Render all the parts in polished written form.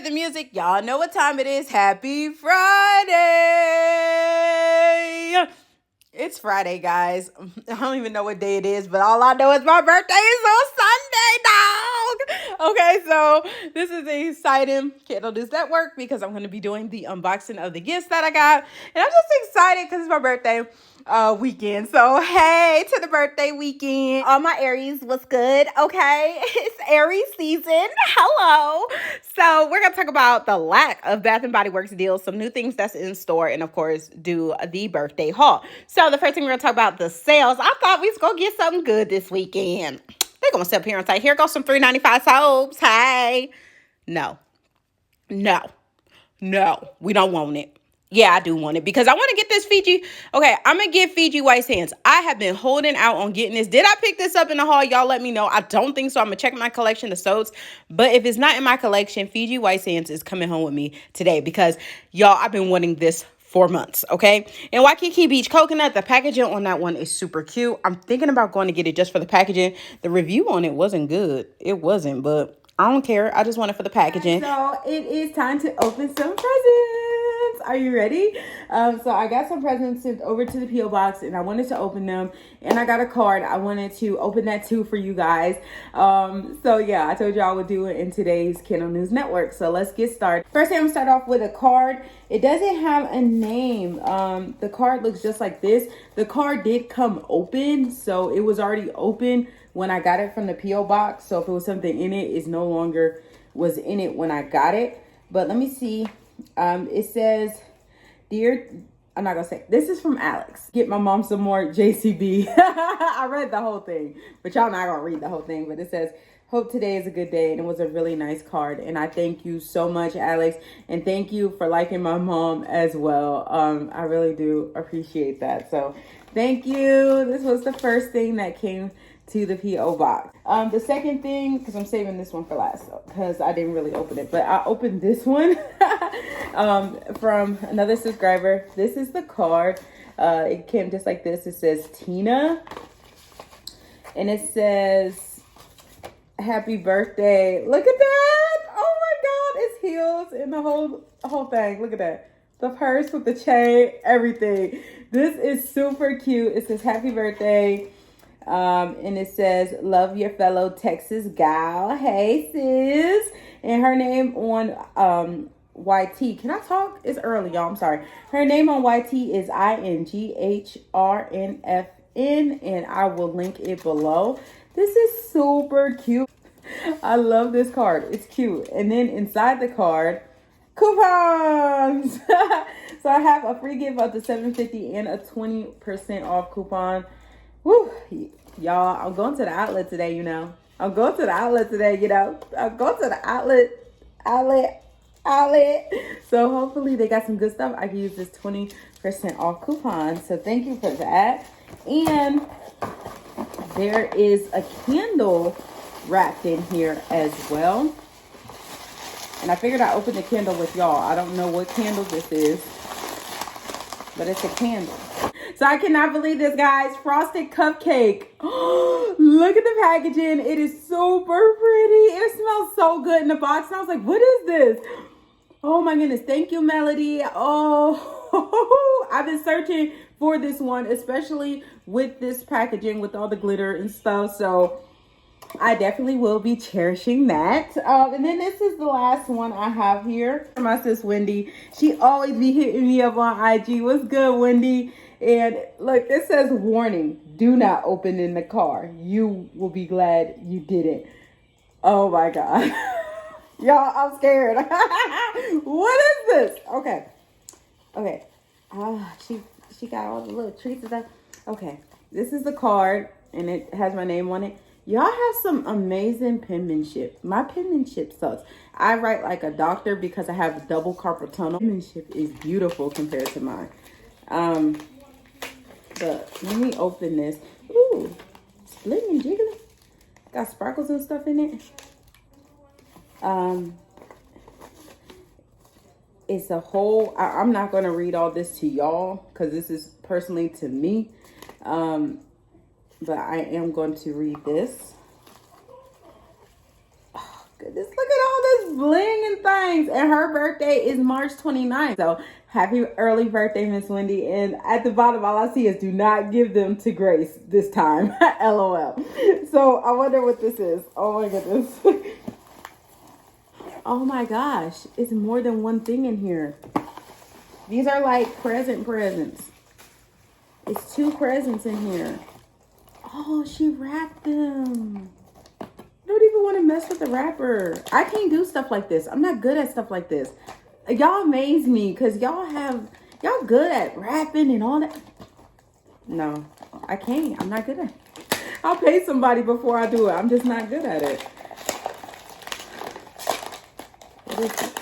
heard the music, y'all know what time it is. Happy Friday! It's Friday, guys. I don't even know what day it is, but all I know is my birthday is on Sunday, dog! Okay, so this is a exciting Candle News Network because I'm going to be doing the unboxing of the gifts that I got. And I'm just excited because it's my birthday weekend. So, hey, to the birthday weekend. All my Aries, what's good? Okay, it's Aries season. Hello. So, we're going to talk about the lack of Bath & Body Works deals, some new things that's in store, and of course, do the birthday haul. So, the first thing we're going to talk about the sales. I thought we was going to get something good this weekend. They're going to sit up here and say, here goes some $3.95 soaps. Hey. No, we don't want it. Yeah, I do want it because I want to get this Fiji. Okay, I'm going to get Fiji White Sands. I have been holding out on getting this. Did I pick this up in the haul? Y'all let me know. I don't think so. I'm going to check my collection of soaps. But if it's not in my collection, Fiji White Sands is coming home with me today because, y'all, I've been wanting this for months, okay? And Waikiki Beach Coconut, the packaging on that one is super cute. I'm thinking about going to get it just for the packaging. The review on it wasn't good. It wasn't, but I don't care. I just want it for the packaging. So it is time to open some presents. Are you ready? So I got some presents sent over to the P.O. box and I wanted to open them. And I got a card. I wanted to open that too for you guys. So yeah, I told you I would do it in today's Candle News Network. So let's get started. First, I'm going to start off with a card. It doesn't have a name. The card looks just like this. The card did come open. So it was already open when I got it from the P.O. box. So if it was something in it, it's no longer was in it when I got it. But let me see. It says, dear, I'm not gonna say, this is from Alex. Get my mom some more JCB. I read the whole thing, but y'all not gonna read the whole thing. But it says, hope today is a good day. And it was a really nice card. And I thank you so much, Alex. And thank you for liking my mom as well. I really do appreciate that. So thank you. This was the first thing that came to the P.O. box. The second thing, because I'm saving this one for last because I didn't really open it, but I opened this one from another subscriber. This is the card. It came just like this. It says Tina and it says happy birthday. Look at that. Oh my God, it's heels and the whole thing. Look at that. The purse with the chain, everything. This is super cute. It says happy birthday. And it says, love your fellow Texas gal. Hey, sis. And her name on YT. Can I talk? It's early, y'all. I'm sorry. Her name on YT is INGHRNFN. And I will link it below. This is super cute. I love this card. It's cute. And then inside the card, coupons. So I have a free gift up to $7.50 and a 20% off coupon. Woo, y'all, I'm going to the outlet today, you know. I'm going to the outlet today, you know. I'm going to the outlet. So hopefully they got some good stuff. I can use this 20% off coupon. So thank you for that. And there is a candle wrapped in here as well. And I figured I'd open the candle with y'all. I don't know what candle this is, but it's a candle. So I cannot believe this, guys. Frosted cupcake. Look at the packaging. It is super pretty. It smells so good in the box. And I was like, what is this? Oh my goodness. Thank you, Melody. Oh, I've been searching for this one, especially with this packaging with all the glitter and stuff. So I definitely will be cherishing that. And then this is the last one I have here. My sis Wendy. She always be hitting me up on IG. What's good, Wendy? And look, it says warning, do not open in the car. You will be glad you didn't. Oh my God. Y'all, I'm scared. What is this? Okay. She got all the little treats and stuff. Okay. This is the card and it has my name on it. Y'all have some amazing penmanship. My penmanship sucks. I write like a doctor because I have double carpal tunnel. Penmanship is beautiful compared to mine. But let me open this. Ooh, splitting and jiggling. Got sparkles and stuff in it. It's a whole, I'm not going to read all this to y'all because this is personally to me. But I am going to read this. Oh, goodness, look at all this bling and things. And her birthday is March 29th. So happy early birthday, Miss Wendy. And at the bottom, all I see is do not give them to Grace this time. LOL. So I wonder what this is. Oh my goodness. Oh my gosh. It's more than one thing in here. These are like presents. It's 2 presents in here. Oh, she wrapped them. I don't even want to mess with the wrapper. I can't do stuff like this. I'm not good at stuff like this. Y'all amaze me because y'all good at wrapping and all that. No, I can't. I'm not good at it. I'll pay somebody before I do it. I'm just not good at it. What is it?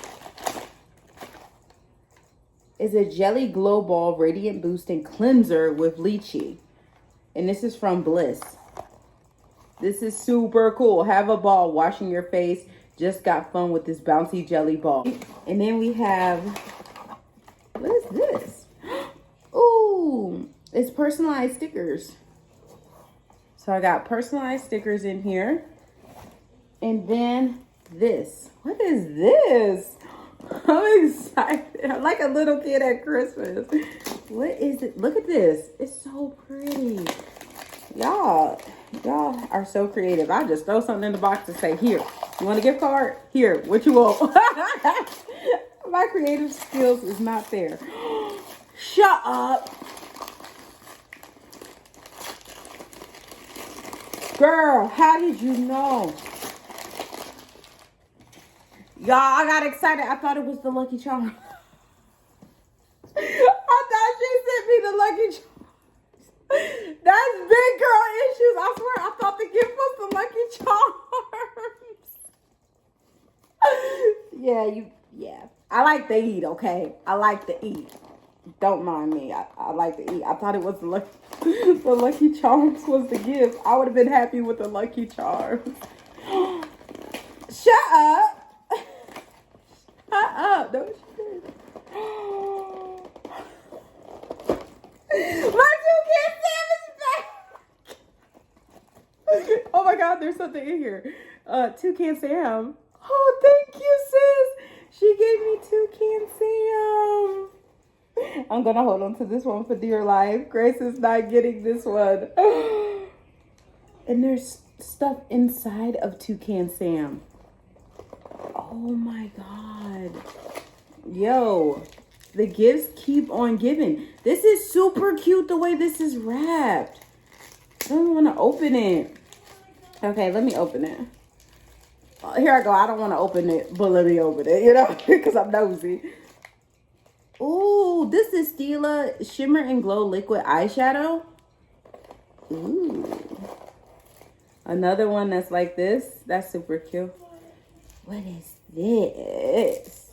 It's a Jelly Glow Ball Radiant Boosting Cleanser with lychee. And this is from Bliss. This is super cool. Have a ball washing your face. Just got fun with this bouncy jelly ball. And then we have, what is this? Ooh, it's personalized stickers. So I got personalized stickers in here. And then this. What is this? I'm excited. I'm like a little kid at Christmas. What is it? Look at this. It's so pretty. Y'all are so creative. I just throw something in the box and say, here, you want a gift card? Here, what you want? My creative skills is not there. Shut up. Girl, how did you know? Y'all, I got excited. I thought it was the Lucky Charm. I thought she sent me the Lucky Charm. That's big girl issues. I swear, I thought the gift was the Lucky Charms. Yeah. I like to eat, okay? I like to eat. Don't mind me. I like to eat. I thought it was the Lucky Charms was the gift. I would have been happy with the Lucky Charms. Shut up. Shut up. Don't you? My Toucan Sam is back. Oh my God, there's something in here. Toucan Sam. Oh, thank you, sis. She gave me Toucan Sam. I'm gonna hold on to this one for dear life. Grace is not getting this one. And there's stuff inside of Toucan Sam. Oh my God. Yo, the gifts keep on giving. This is super cute the way this is wrapped. I don't want to open it. Okay, let me open it. Here I go. I don't want to open it, but let me open it, you know, because I'm nosy. Ooh, this is Stila Shimmer and Glow Liquid Eyeshadow. Ooh. Another one that's like this. That's super cute. What is this?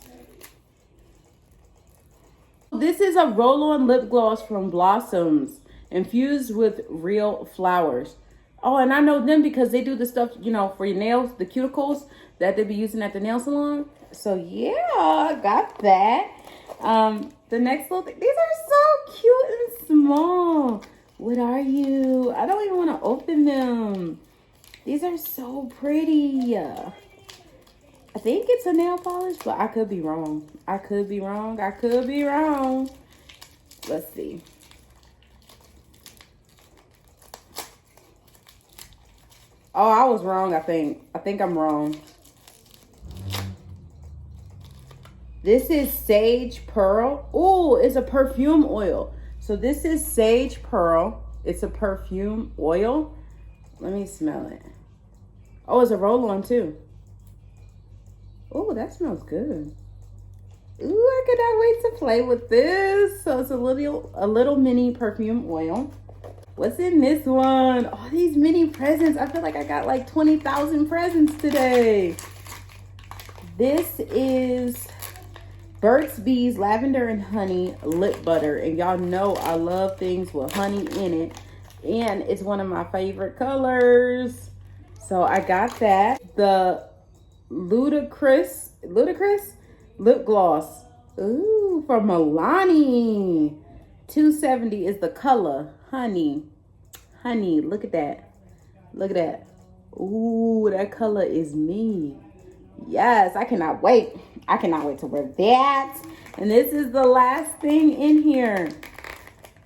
This is a roll-on lip gloss from Blossoms, infused with real flowers. Oh, and I know them because they do the stuff, you know, for your nails, the cuticles that they be using at the nail salon. So yeah, I got that. The next little thing, these are so cute and small. What are you? I don't even want to open them. These are so pretty. I think it's a nail polish, but I could be wrong. I could be wrong. Let's see. Oh, I was wrong, I think. I think I'm wrong. This is Sage Pearl. Oh, it's a perfume oil. So this is Sage Pearl. It's a perfume oil. Let me smell it. Oh, it's a roll-on too. Oh, that smells good. Ooh, I cannot wait to play with this. So it's a little mini perfume oil. What's in this one? Oh, these mini presents. I feel like I got like 20,000 presents today. This is Burt's Bees Lavender and Honey Lip Butter. And y'all know I love things with honey in it. And it's one of my favorite colors. So I got that. The Ludicrous Lip Gloss. Ooh, from Milani. $2.70 is the color. Honey, look at that. Look at that. Ooh, that color is me. Yes, I cannot wait. I cannot wait to wear that. And this is the last thing in here.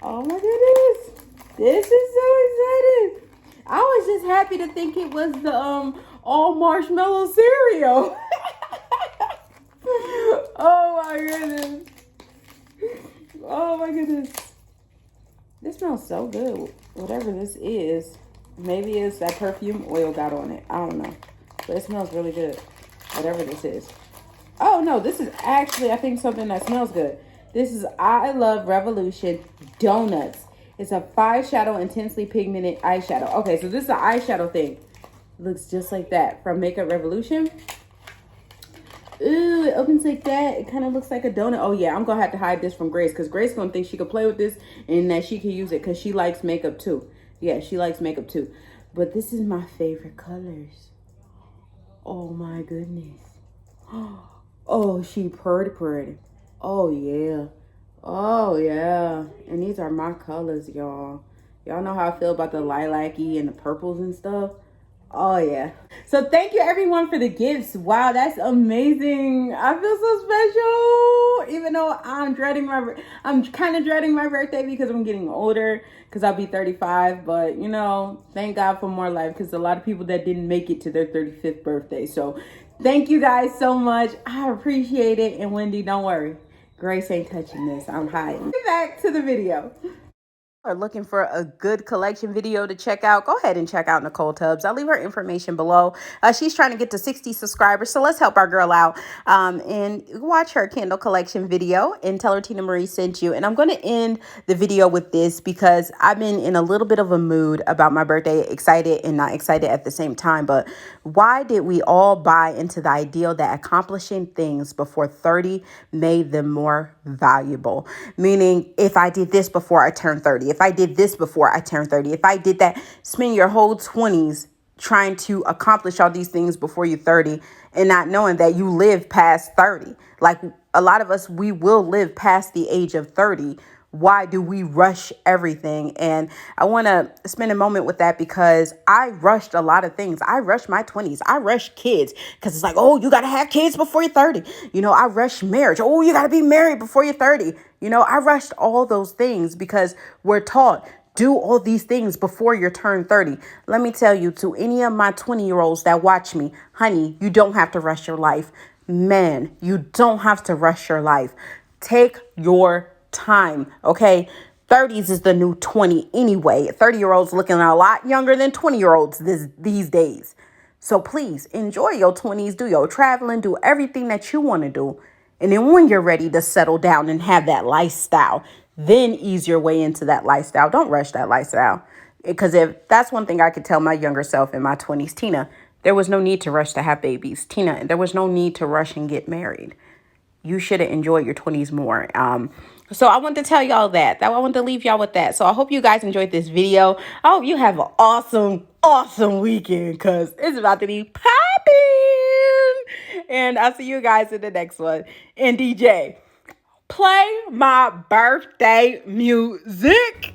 Oh my goodness. This is so exciting. I was just happy to think it was the all marshmallow cereal. Oh my goodness. Oh my goodness. This smells so good. Whatever this is. Maybe it's that perfume oil got on it. I don't know. But it smells really good. Whatever this is. Oh no, this is actually, I think, something that smells good. This is I Love Revolution Donuts. It's a 5 shadow intensely pigmented eyeshadow. Okay, so this is an eyeshadow thing. Looks just like that from Makeup Revolution. Ooh, it opens like that. It kind of looks like a donut. Oh yeah, I'm gonna have to hide this from Grace because Grace gonna think she could play with this and that she can use it because she likes makeup too. Yeah, she likes makeup too. But this is my favorite colors. Oh my goodness. Oh, she pretty. Oh yeah. Oh yeah. And these are my colors, y'all. Y'all know how I feel about the lilac-y and the purples and stuff. Oh yeah. So thank you everyone for the gifts. Wow, that's amazing. I feel so special. Even though I'm kind of dreading my birthday because I'm getting older, because I'll be 35. But you know, thank God for more life, because a lot of people that didn't make it to their 35th birthday. So thank you guys so much. I appreciate it. And Wendy, don't worry. Grace ain't touching this. I'm hiding. Back to the video. Are looking for a good collection video to check out, go ahead and check out NicoleTubbs. I'll leave her information below. She's trying to get to 60 subscribers, so let's help our girl out and watch her candle collection video and tell her Tina Marie sent you. And I'm going to end the video with this because I've been in a little bit of a mood about my birthday, excited and not excited at the same time. But why did we all buy into the ideal that accomplishing things before 30 made them more valuable? Meaning, if I did this before I turned 30, if I did this before I turned 30, if I did that, spend your whole 20s trying to accomplish all these things before you're 30 and not knowing that you live past 30. Like a lot of us, we will live past the age of 30. Why do we rush everything? And I want to spend a moment with that because I rushed a lot of things. I rushed my 20s. I rushed kids because it's like, oh, you got to have kids before you're 30. You know, I rushed marriage. Oh, you got to be married before you're 30. You know, I rushed all those things because we're taught, do all these things before you turn 30. Let me tell you, to any of my 20-year-olds that watch me, honey, you don't have to rush your life. Man, you don't have to rush your life. Take your time, okay? 30s is the new 20 anyway. 30-year-olds looking a lot younger than 20-year-olds these days. So please enjoy your 20s, do your traveling, do everything that you want to do. And then when you're ready to settle down and have that lifestyle, then ease your way into that lifestyle. Don't rush that lifestyle. Because if that's one thing I could tell my younger self in my 20s, Tina, there was no need to rush to have babies. Tina, there was no need to rush and get married. You should have enjoyed your 20s more. So I want to tell y'all that. I want to leave y'all with that. So I hope you guys enjoyed this video. I hope you have an awesome weekend because it's about to be popping. And I'll see you guys in the next one. And DJ, play my birthday music.